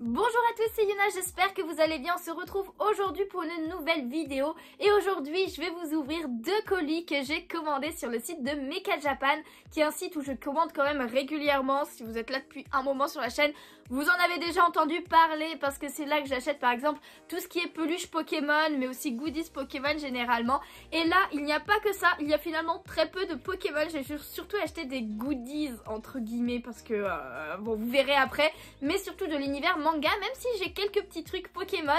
Bonjour à tous, c'est Yuna, j'espère que vous allez bien. On se retrouve aujourd'hui pour une nouvelle vidéo et aujourd'hui je vais vous ouvrir deux colis que j'ai commandés sur le site de Mecha Japan, qui est un site où je commande quand même régulièrement. Si vous êtes là depuis un moment sur la chaîne, vous en avez déjà entendu parler parce que c'est là que j'achète par exemple tout ce qui est peluche Pokémon, mais aussi goodies Pokémon généralement. Et là, il n'y a pas que ça, il y a finalement très peu de Pokémon. J'ai surtout acheté des goodies entre guillemets parce que, bon, vous verrez après, mais surtout de l'univers manga, même si j'ai quelques petits trucs Pokémon.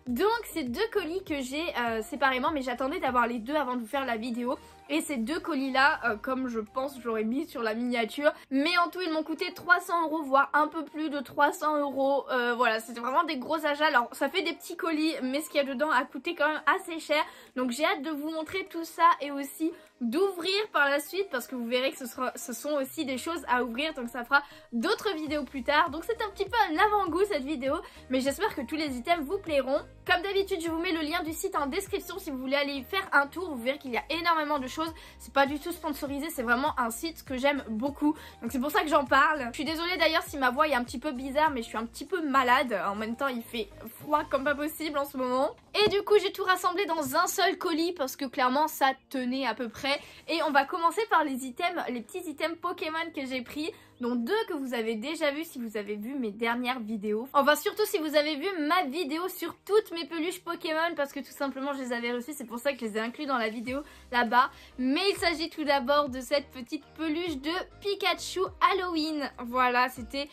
Donc c'est deux colis que j'ai séparément, mais j'attendais d'avoir les deux avant de vous faire la vidéo. Et ces deux colis là, comme je pense j'aurais mis sur la miniature, mais en tout ils m'ont coûté 300 €, voire un peu plus de 300 €. Voilà, c'était vraiment des gros achats. Alors ça fait des petits colis, mais ce qu'il y a dedans a coûté quand même assez cher. Donc j'ai hâte de vous montrer tout ça et aussi d'ouvrir par la suite, parce que vous verrez que ce sont aussi des choses à ouvrir, donc ça fera d'autres vidéos plus tard. Donc c'est un petit peu un avant-goût cette vidéo, mais j'espère que tous les items vous plairont. Comme d'habitude, je vous mets le lien du site en description si vous voulez aller faire un tour. Vous verrez qu'il y a énormément de choses. C'est pas du tout sponsorisé, c'est vraiment un site que j'aime beaucoup, donc c'est pour ça que j'en parle. Je suis désolée d'ailleurs si ma voix est un petit peu bizarre, mais je suis un petit peu malade. En même temps il fait froid comme pas possible en ce moment. Et du coup j'ai tout rassemblé dans un seul colis parce que clairement ça tenait à peu près. Et on va commencer par les items, les petits items Pokémon que j'ai pris, dont deux que vous avez déjà vu si vous avez vu mes dernières vidéos. Enfin surtout si vous avez vu ma vidéo sur toutes mes peluches Pokémon, parce que tout simplement je les avais reçues, c'est pour ça que je les ai inclus dans la vidéo là-bas. Mais il s'agit tout d'abord de cette petite peluche de Pikachu Halloween. Voilà, c'était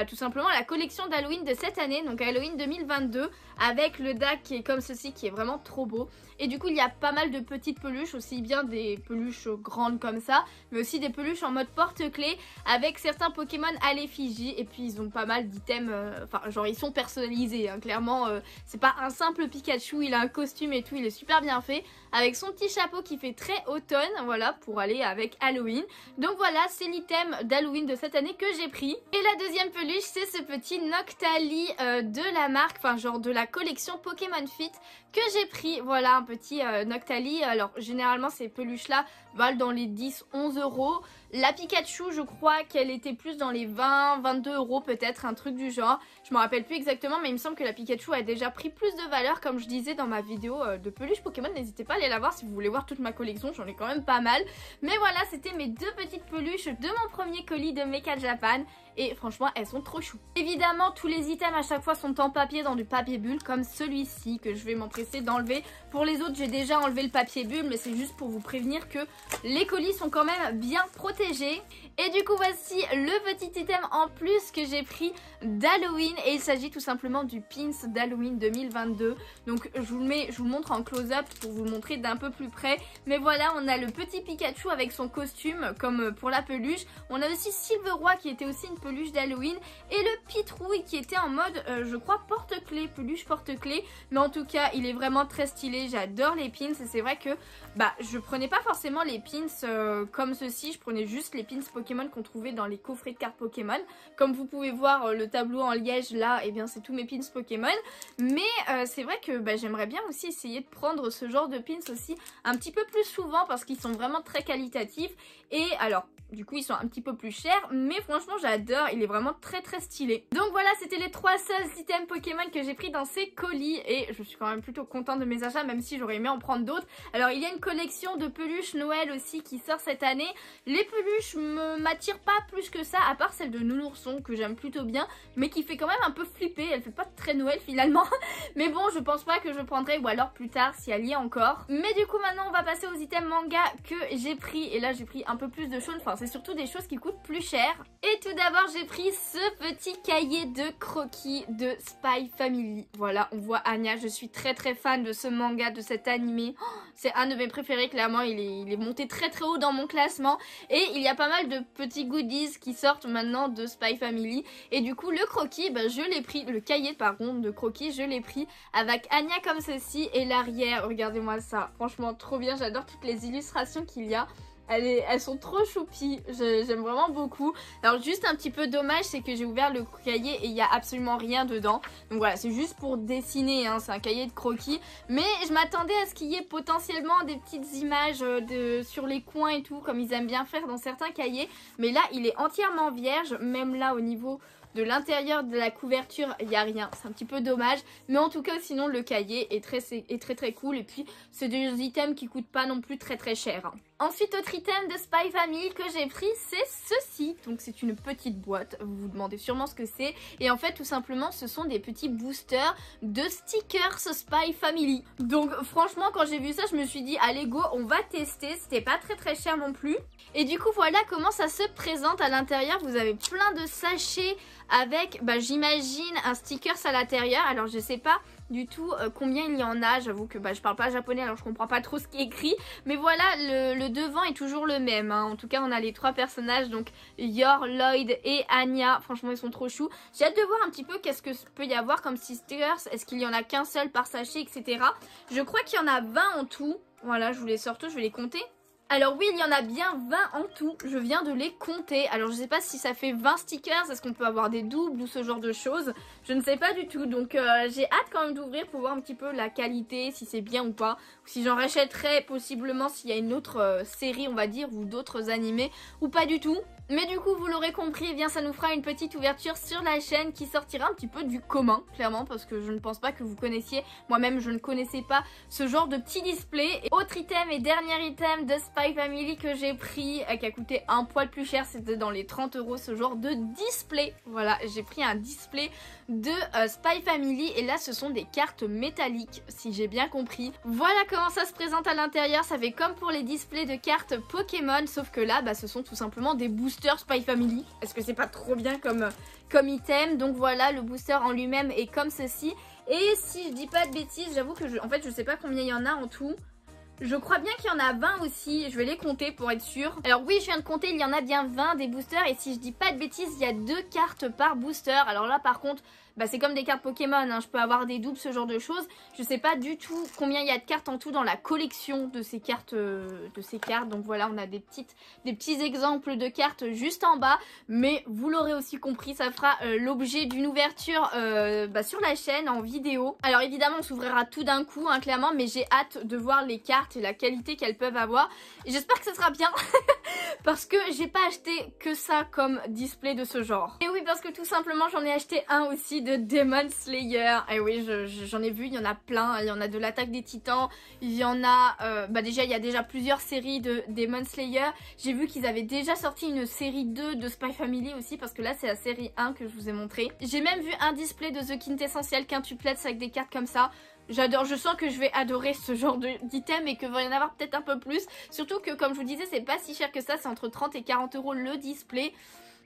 tout simplement la collection d'Halloween de cette année, donc Halloween 2022, avec le deck qui est comme ceci, qui est vraiment trop beau. Et du coup il y a pas mal de petites peluches, aussi bien des peluches grandes comme ça, mais aussi des peluches en mode porte-clés avec certains Pokémon à l'effigie. Et puis ils ont pas mal d'items, enfin genre ils sont personnalisés hein, clairement. C'est pas un simple Pikachu, il a un costume et tout, il est super bien fait, avec son petit chapeau qui fait très automne, voilà, pour aller avec Halloween. Donc voilà, c'est l'item d'Halloween de cette année que j'ai pris. Et la deuxième peluche, c'est ce petit Noctali de la marque, enfin genre de la collection Pokémon Fit que j'ai pris. Voilà, un petit Noctali. Alors généralement ces peluches là valent dans les 10-11 €. La Pikachu, je crois qu'elle était plus dans les 20-22 € peut-être, un truc du genre. Je me rappelle plus exactement, mais il me semble que la Pikachu a déjà pris plus de valeur, comme je disais dans ma vidéo de peluche Pokémon. N'hésitez pas à aller la voir si vous voulez voir toute ma collection, j'en ai quand même pas mal. Mais voilà, c'était mes deux petites peluches de mon premier colis de Mecha Japan. Et franchement, elles sont trop chou. Évidemment, tous les items à chaque fois sont en papier, dans du papier bulle, comme celui-ci que je vais m'empresser d'enlever. Pour les autres, j'ai déjà enlevé le papier bulle, mais c'est juste pour vous prévenir que les colis sont quand même bien protégés. Et du coup, voici le petit item en plus que j'ai pris d'Halloween. Et il s'agit tout simplement du pins d'Halloween 2022. Donc je vous le montre en close-up pour vous le montrer d'un peu plus près. Mais voilà, on a le petit Pikachu avec son costume, comme pour la peluche. On a aussi Silveroy qui était aussi une peluche d'Halloween, et le Pitrouille qui était en mode je crois porte-clés, peluche porte-clés. Mais en tout cas il est vraiment très stylé, j'adore les pins. Et c'est vrai que je prenais pas forcément les pins comme ceci, je prenais juste les pins Pokémon qu'on trouvait dans les coffrets de cartes Pokémon. Comme vous pouvez voir le tableau en liège là, et bien c'est tous mes pins Pokémon. Mais c'est vrai que j'aimerais bien aussi essayer de prendre ce genre de pins aussi un petit peu plus souvent, parce qu'ils sont vraiment très qualitatifs. Et alors du coup ils sont un petit peu plus chers, mais franchement j'adore, il est vraiment très très stylé. Donc voilà, c'était les trois seuls items Pokémon que j'ai pris dans ces colis, et je suis quand même plutôt contente de mes achats, même si j'aurais aimé en prendre d'autres. Alors il y a une collection de peluches Noël aussi qui sort cette année. Les peluches m'attirent pas plus que ça, à part celle de Nounourson que j'aime plutôt bien, mais qui fait quand même un peu flipper, elle fait pas très Noël finalement. Mais bon, je pense pas que je prendrai, ou alors plus tard si elle y est encore. Mais du coup maintenant on va passer aux items manga que j'ai pris, et là j'ai pris un peu plus de choses, enfin c'est surtout des choses qui coûtent plus cher. Et tout d'abord j'ai pris ce petit cahier de croquis de Spy Family. Voilà, on voit Anya, je suis très très fan de ce manga, de cet animé. Oh, c'est un de mes préférés, clairement, il est monté très très haut dans mon classement. Et il y a pas mal de petits goodies qui sortent maintenant de Spy Family. Et du coup le croquis, je l'ai pris, le cahier par contre de croquis, je l'ai pris avec Anya comme ceci. Et l'arrière, regardez-moi ça, franchement trop bien, j'adore toutes les illustrations qu'il y a. Elles sont trop choupies, j'aime vraiment beaucoup. Alors juste un petit peu dommage, c'est que j'ai ouvert le cahier et il n'y a absolument rien dedans. Donc voilà, c'est juste pour dessiner, hein, c'est un cahier de croquis. Mais je m'attendais à ce qu'il y ait potentiellement des petites images sur les coins et tout, comme ils aiment bien faire dans certains cahiers. Mais là, il est entièrement vierge, même là au niveau De l'intérieur de la couverture, il n'y a rien. C'est un petit peu dommage. Mais en tout cas, sinon, le cahier est très cool. Et puis, c'est des items qui coûtent pas non plus très cher. Ensuite, autre item de Spy Family que j'ai pris, c'est ceci. Donc, c'est une petite boîte. Vous vous demandez sûrement ce que c'est. Et en fait, tout simplement, ce sont des petits boosters de stickers Spy Family. Donc, franchement, quand j'ai vu ça, je me suis dit, allez, go, on va tester. C'était pas très cher non plus. Et du coup, voilà comment ça se présente à l'intérieur. Vous avez plein de sachets avec, j'imagine, un stickers à l'intérieur. Alors, je sais pas du tout combien il y en a. J'avoue que je parle pas japonais, alors je comprends pas trop ce qui est écrit. Mais voilà, le devant est toujours le même. Hein. En tout cas, on a les 3 personnages, donc Yor, Lloyd et Anya. Franchement, ils sont trop choux. J'ai hâte de voir un petit peu qu'est-ce que peut y avoir comme stickers. Est-ce qu'il y en a qu'un seul par sachet, etc. Je crois qu'il y en a 20 en tout. Voilà, je vous les sors tous, je vais les compter. Alors oui, il y en a bien 20 en tout, je viens de les compter. Alors je sais pas si ça fait 20 stickers, est-ce qu'on peut avoir des doubles ou ce genre de choses. Je ne sais pas du tout, donc j'ai hâte quand même d'ouvrir pour voir un petit peu la qualité, si c'est bien ou pas. Ou si j'en rachèterai possiblement s'il y a une autre série on va dire, ou d'autres animés, ou pas du tout. Mais du coup, vous l'aurez compris, eh bien ça nous fera une petite ouverture sur la chaîne qui sortira un petit peu du commun, clairement, parce que je ne pense pas que vous connaissiez, moi-même je ne connaissais pas ce genre de petit display. Et autre item et dernier item de Spy Family que j'ai pris, qui a coûté un poil plus cher, c'était dans les 30 €, ce genre de display. Voilà, j'ai pris un display de Spy Family et là ce sont des cartes métalliques, si j'ai bien compris. Voilà comment ça se présente à l'intérieur, ça fait comme pour les displays de cartes Pokémon, sauf que là, ce sont tout simplement des boosters Spy Family. Est-ce que c'est pas trop bien comme item? Donc voilà, le booster en lui-même est comme ceci. Et si je dis pas de bêtises, j'avoue que en fait je sais pas combien il y en a en tout. Je crois bien qu'il y en a 20 aussi, je vais les compter pour être sûre. Alors oui, je viens de compter, il y en a bien 20 des boosters. Et si je dis pas de bêtises, il y a 2 cartes par booster. Alors là par contre, c'est comme des cartes Pokémon, hein. Je peux avoir des doubles, ce genre de choses. Je sais pas du tout combien il y a de cartes en tout dans la collection de ces cartes. Donc voilà, on a des petits exemples de cartes juste en bas. Mais vous l'aurez aussi compris, ça fera l'objet d'une ouverture sur la chaîne en vidéo. Alors évidemment, on s'ouvrira tout d'un coup, hein, clairement. Mais j'ai hâte de voir les cartes et la qualité qu'elles peuvent avoir. Et j'espère que ça sera bien. Parce que j'ai pas acheté que ça comme display de ce genre. Et oui, parce que tout simplement, j'en ai acheté un aussi de Demon Slayer. Et oui, j'en ai vu, il y en a plein. Il y en a de l'Attaque des Titans. Il y en a... déjà, il y a déjà plusieurs séries de Demon Slayer. J'ai vu qu'ils avaient déjà sorti une série 2 de Spy Family aussi. Parce que là, c'est la série 1 que je vous ai montré. J'ai même vu un display de The Quintessentiel quintuplets avec des cartes comme ça. J'adore, je sens que je vais adorer ce genre d'item et que va y en avoir peut-être un peu plus. Surtout que comme je vous disais, c'est pas si cher que ça, c'est entre 30 et 40 € le display.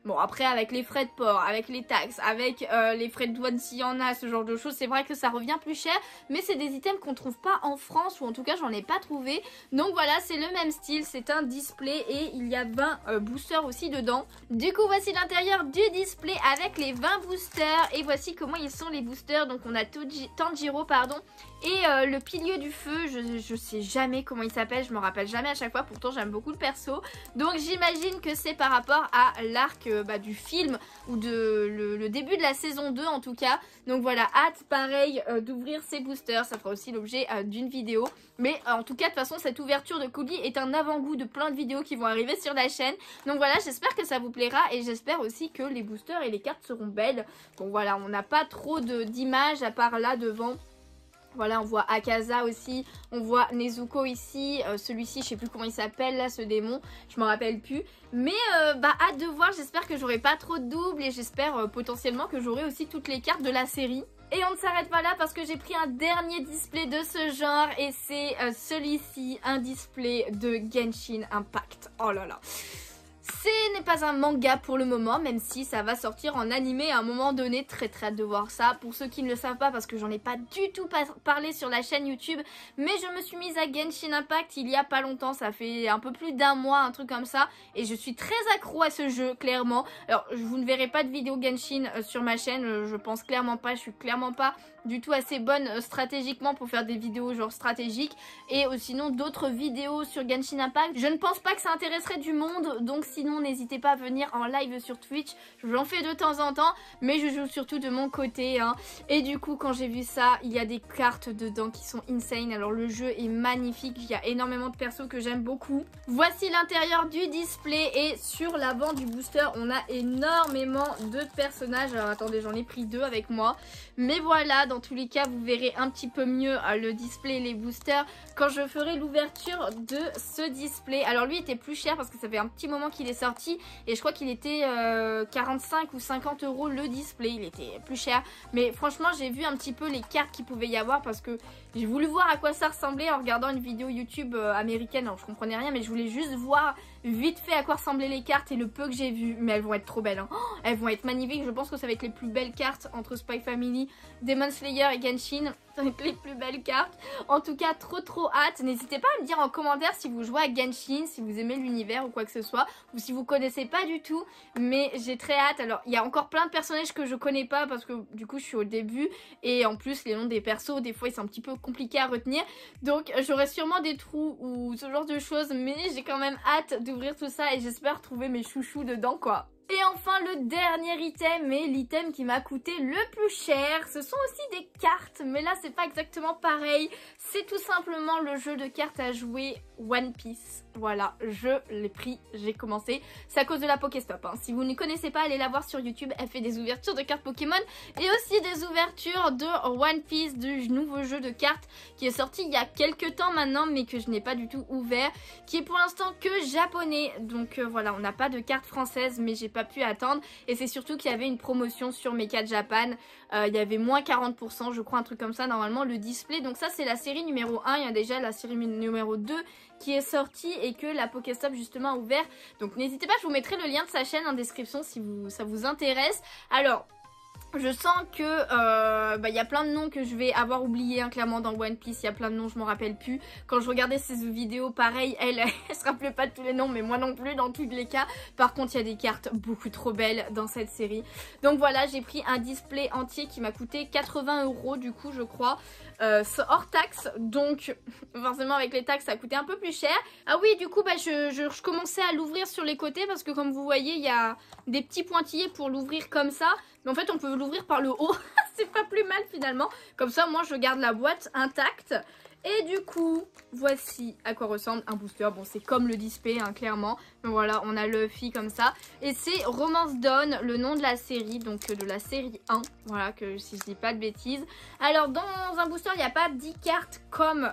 Bon, après avec les frais de port, avec les taxes, avec les frais de douane s'il y en a, ce genre de choses, c'est vrai que ça revient plus cher. Mais c'est des items qu'on trouve pas en France, ou en tout cas j'en ai pas trouvé. Donc voilà, c'est le même style, c'est un display et il y a 20 boosters aussi dedans. Du coup voici l'intérieur du display avec les 20 boosters. Et voici comment ils sont les boosters. Donc on a Tanjiro, pardon. Et le pilier du feu, je sais jamais comment il s'appelle, je me rappelle jamais à chaque fois, pourtant j'aime beaucoup le perso. Donc j'imagine que c'est par rapport à l'arc du film ou de le début de la saison 2 en tout cas. Donc voilà, hâte pareil d'ouvrir ces boosters, ça fera aussi l'objet d'une vidéo. Mais en tout cas de toute façon cette ouverture de colis est un avant-goût de plein de vidéos qui vont arriver sur la chaîne. Donc voilà, j'espère que ça vous plaira et j'espère aussi que les boosters et les cartes seront belles. Donc voilà, on n'a pas trop d'images à part là devant. Voilà, on voit Akaza aussi, on voit Nezuko ici, celui-ci, je sais plus comment il s'appelle là, ce démon, je m'en rappelle plus. Mais hâte de voir, j'espère que j'aurai pas trop de doubles et j'espère potentiellement que j'aurai aussi toutes les cartes de la série. Et on ne s'arrête pas là parce que j'ai pris un dernier display de ce genre et c'est celui-ci, un display de Genshin Impact. Oh là là. Ce n'est pas un manga pour le moment, même si ça va sortir en animé à un moment donné. Très hâte de voir ça. Pour ceux qui ne le savent pas, parce que j'en ai pas du tout parlé sur la chaîne YouTube, mais je me suis mise à Genshin Impact il y a pas longtemps. Ça fait un peu plus d'un mois, un truc comme ça. Et je suis très accro à ce jeu, clairement. Alors, vous ne verrez pas de vidéo Genshin sur ma chaîne. Je pense clairement pas. Je suis clairement pas du tout assez bonne stratégiquement pour faire des vidéos genre stratégiques. Et sinon, d'autres vidéos sur Genshin Impact. Je ne pense pas que ça intéresserait du monde. Donc, si sinon n'hésitez pas à venir en live sur Twitch, j'en fais de temps en temps, mais je joue surtout de mon côté hein. Et du coup quand j'ai vu ça, il y a des cartes dedans qui sont insane, alors le jeu est magnifique, il y a énormément de persos que j'aime beaucoup. Voici l'intérieur du display et sur l'avant du booster on a énormément de personnages. Alors attendez, j'en ai pris 2 avec moi, mais voilà, dans tous les cas vous verrez un petit peu mieux le display et les boosters quand je ferai l'ouverture de ce display. Alors lui était plus cher parce que ça fait un petit moment qu'il est sorti et je crois qu'il était 45 ou 50 € le display, il était plus cher, mais franchement j'ai vu un petit peu les cartes qu'il pouvait y avoir parce que j'ai voulu voir à quoi ça ressemblait en regardant une vidéo YouTube américaine. Alors je comprenais rien, mais je voulais juste voir vite fait à quoi ressemblaient les cartes et le peu que j'ai vu. Mais elles vont être trop belles hein. Oh, elles vont être magnifiques, je pense que ça va être les plus belles cartes entre Spy Family, Demon Slayer et Genshin. Ça va être les plus belles cartes. En tout cas trop hâte. N'hésitez pas à me dire en commentaire si vous jouez à Genshin, si vous aimez l'univers ou quoi que ce soit, ou si vous connaissez pas du tout, mais j'ai très hâte. Alors il y a encore plein de personnages que je connais pas parce que du coup je suis au début et en plus les noms des persos des fois ils sont un petit peu compliqués à retenir, donc j'aurai sûrement des trous ou ce genre de choses, mais j'ai quand même hâte d'ouvrir tout ça et j'espère trouver mes chouchous dedans quoi. Et enfin le dernier item, et l'item qui m'a coûté le plus cher, ce sont aussi des cartes, mais là c'est pas exactement pareil, c'est tout simplement le jeu de cartes à jouer One Piece. Voilà, je l'ai pris, j'ai commencé, c'est à cause de la Pokéstop hein. Si vous ne connaissez pas, allez la voir sur YouTube, elle fait des ouvertures de cartes Pokémon et aussi des ouvertures de One Piece, du nouveau jeu de cartes qui est sorti il y a quelques temps maintenant mais que je n'ai pas du tout ouvert, qui est pour l'instant que japonais, donc voilà, on n'a pas de carte française mais j'ai pas pu attendre et c'est surtout qu'il y avait une promotion sur Mecha Japan, il y avait moins 40% je crois, un truc comme ça normalement le display. Donc ça c'est la série numéro 1, il y a déjà la série numéro 2 qui est sortie et que la Pokéstop justement a ouvert, donc n'hésitez pas, je vous mettrai le lien de sa chaîne en description si ça vous intéresse. Alors je sens que y a plein de noms que je vais avoir oubliés hein, clairement dans One Piece, il y a plein de noms, je m'en rappelle plus. Quand je regardais ces vidéos, pareil, elle se rappelait pas de tous les noms, mais moi non plus dans tous les cas. Par contre, il y a des cartes beaucoup trop belles dans cette série. Donc voilà, j'ai pris un display entier qui m'a coûté 80 € du coup, je crois. Hors taxe, donc forcément avec les taxes ça a coûté un peu plus cher. Ah oui, du coup je commençais à l'ouvrir sur les côtés parce que comme vous voyez il y a des petits pointillés pour l'ouvrir comme ça, mais en fait on peut l'ouvrir par le haut. C'est pas plus mal finalement, comme ça moi je garde la boîte intacte. Et du coup, voici à quoi ressemble un booster. Bon, c'est comme le display, hein, clairement. Mais voilà, on a Luffy comme ça. Et c'est Romance Dawn, le nom de la série, donc de la série 1. Voilà, que si je dis pas de bêtises. Alors, dans un booster, il n'y a pas 10 cartes comme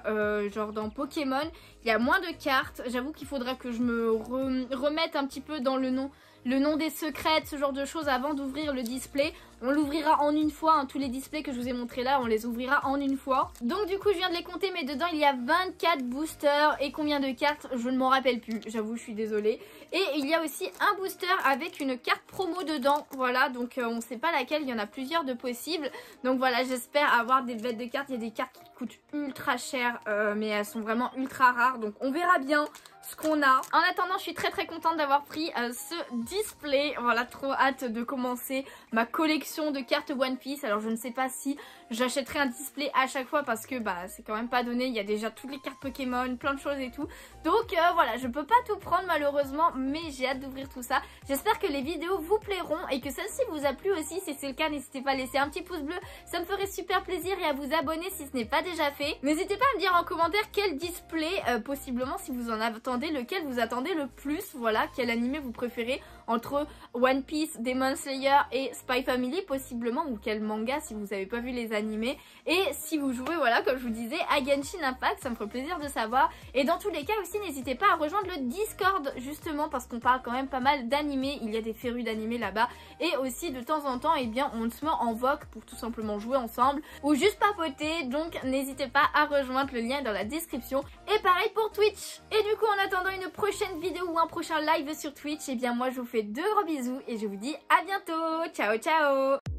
genre dans Pokémon. Il y a moins de cartes. J'avoue qu'il faudra que je me remette un petit peu dans le nom des secrets, ce genre de choses avant d'ouvrir le display. On l'ouvrira en une fois, hein, tous les displays que je vous ai montrés là, on les ouvrira en une fois. Donc du coup je viens de les compter, mais dedans il y a 24 boosters et combien de cartes, je ne m'en rappelle plus, j'avoue je suis désolée. Et il y a aussi un booster avec une carte promo dedans, voilà, donc on ne sait pas laquelle, il y en a plusieurs de possibles. Donc voilà, j'espère avoir des bêtes de cartes, il y a des cartes qui coûtent ultra cher, mais elles sont vraiment ultra rares, donc on verra bien ce qu'on a. En attendant, je suis très contente d'avoir pris ce display. Voilà, trop hâte de commencer ma collection de cartes One Piece. Alors je ne sais pas si j'achèterai un display à chaque fois parce que bah c'est quand même pas donné. Il y a déjà toutes les cartes Pokémon, plein de choses et tout. Donc voilà, je peux pas tout prendre malheureusement, mais j'ai hâte d'ouvrir tout ça. J'espère que les vidéos vous plairont et que celle-ci vous a plu aussi. Si c'est le cas, n'hésitez pas à laisser un petit pouce bleu. Ça me ferait super plaisir, et à vous abonner si ce n'est pas déjà fait. N'hésitez pas à me dire en commentaire quel display, possiblement si vous en attendez, lequel vous attendez le plus. Voilà, quel animé vous préférez entre One Piece, Demon Slayer et Spy Family possiblement, ou quel manga si vous n'avez pas vu les animés. Et si vous jouez, voilà, comme je vous disais, à Genshin Impact, ça me ferait plaisir de savoir. Et dans tous les cas aussi, n'hésitez pas à rejoindre le Discord justement parce qu'on parle quand même pas mal d'animés. Il y a des férus d'animés là-bas, et aussi de temps en temps, eh bien, on se met en vogue pour tout simplement jouer ensemble ou juste papoter. Donc n'hésitez pas à rejoindre, le lien est dans la description. Et pareil pour Twitch. Et du coup, en attendant une prochaine vidéo ou un prochain live sur Twitch, eh bien moi je vous fais de gros bisous et je vous dis à bientôt. Ciao ciao.